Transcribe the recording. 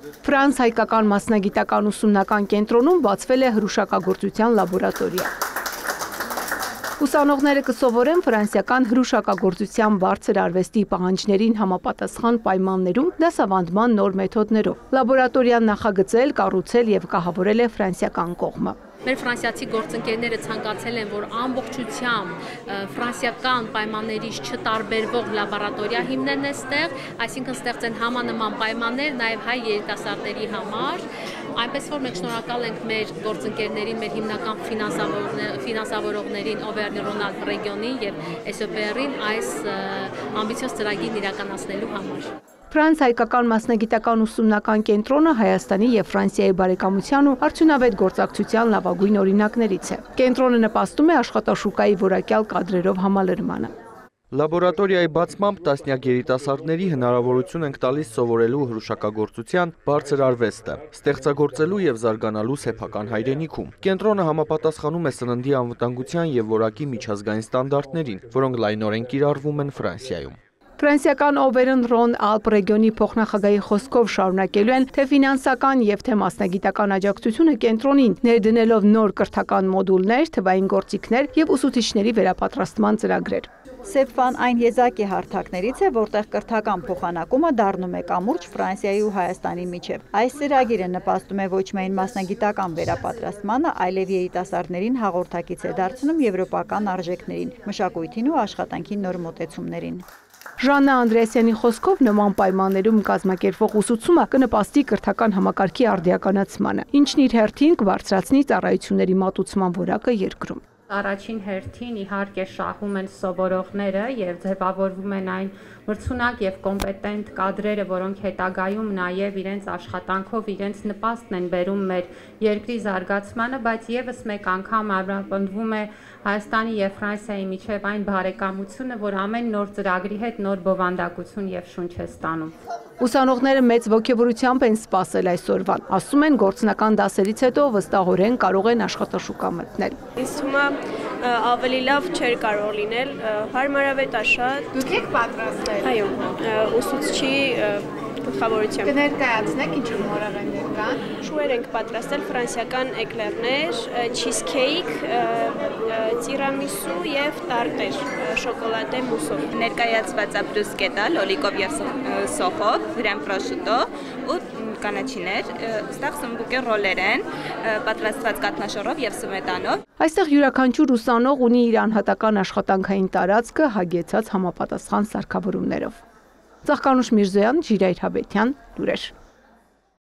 Ֆրանս-հայկական մասնագիտական ուսումնական կենտրոնում բացվել է հրուշակագործության լաբորատորիա։ Ուսանողները կսովորեն ֆրանսիական հրուշակագործության բարձր արվեստի պահանջներին համապատասխան պայմաններում դասավանդման նոր մեթոդներով։ Լաբորատորիան նախագծել, կառուցել եւ կահավորել է ֆրանսիական կողմը։ Մեր ֆրանսիացի գործընկերները ցանկացել են, որ ամբողջությամբ ֆրանսիական պայմաններից չտարբերվող լաբորատորիա հիմնեն այստեղ, այսինքն ստեղծեն համանման պայմաններ նաև հայ երիտասարդների համար, այնպես որ մենք շնորհակալ ենք մեր գործընկերներին, մեր հիմնական ֆինանսավորողներին Auvergne Rhône-Alpes ռեգիոնին եւ SOPR-ին այս ամբիցիոզ ծրագիրն իրականացնելու համար։ Ֆրանս-հայկական մասնագիտական ուսումնական կենտրոնը Հայաստանի եւ Ֆրանսիայի բարեկամության ու արդյունավետ գործակցության լավագույն օրինակներից է։ Կենտրոնը նպաստում է աշխատաշուկայի որակյալ կադրերով համալրմանը։ Լաբորատորիայի բացմամբ տասնյակ երիտասարդների հնարավորություն ենք տալիս սովորելու հրուշակագործության բարձր արվեստը, ստեղծագործելու եւ զարգանալու սեփական հայրենիքում։ Կենտրոնը համապատասխանում է սննդի անվտանգության եւ որակի միջազգային ստանդարտներին, որոնք լայնորեն կիրառվում են Ֆրանսիայում։ Ֆրանսիական Auvergne Rhône-Alpes ռեգիոնի փոխնախագահի խոսքով շարունակելու են թե ֆինանսական եւ թե մասնագիտական աջակցությունը կենտրոնին, ներդնելով նոր կրթական մոդուլներ, թվային գործիքներ եւ ուսուցիչների վերապատրաստման ծրագրեր։ Սեփվան այն եզակի հարթակներից է, որտեղ կրթական փոխանակումը դառնում է կամուրջ Ֆրանսիայի ու Հայաստանի միջև։ Այս ծրագիրը նպաստում է ոչ միայն մասնագիտական վերապատրաստմանը, այլև երիտասարդներին հաղորդակից է դարձնում եվրոպական արժեքներին, մշակույթին ու աշխատանքի նոր մոտեցումներին։ Ժաննա Անդրեասյանի խոսքով նման պայմաններում կազմակերպվող ուսուցումը կնպաստի կրթական համակարգի արդիականացմանը, ինչն իր հերթին կբարձրացնի ծառայությունների մատուցման որակը երկրում։ Առաջին հերթին իհարկե շահում են սովորողները եւ ձևավորվում են այն մրցունակ եւ կոմպետենտ կադրերը, որոնք հետագայում նաեւ իրենց աշխատանքով իրենց նպաստն են բերում մեր երկրի զարգացմանը, բայց եւս մեկ անգամ ամրապնդվում է Հայաստանի եւ Ֆրանսիայի միջև այն բարեկամությունը, որ ամեն նոր ծրագրի հետ նոր բովանդակություն եւ շունչ է ստանում։ Ուսանողները մեծ ողջավորությամբ են սպասել այսօրվան։ Ասում են գործնական դասերից հետո վստահորեն կարող են աշխատաշուկա մտնել։ Ինձ թվում է ավելի լավ չէր կարող լինել, հարմարավետ է շատ։ Դուք եք պատրաստել։ Այո, ուսուցչի գլխավորությամբ։ Կներկայացնեք ինչ նորարարներ կան։ Շուեր ենք պատրաստել ֆրանսիական էկլերներ, չիզքեյք, տիրամիսու եւ տարտեր, շոկոլադե մուսով։ Ներկայացված է բրուսկետա, լոլիկով եւ սոխով, վրան պրոշուտո ու կանաչիներ, ստեղ սմբուկե ռոլեր են, պատրաստված կաթնաշորով եւ սմետանով։ Այստեղ յուրաքանչյուր ուսանող ունի իր անհատական աշխատանքային տարածքը հագեցած համապատասխան սարքավորումներով։ Ծաղկանուշ Միրզոյան, Ժիրայր Հավետյան, լուրեր։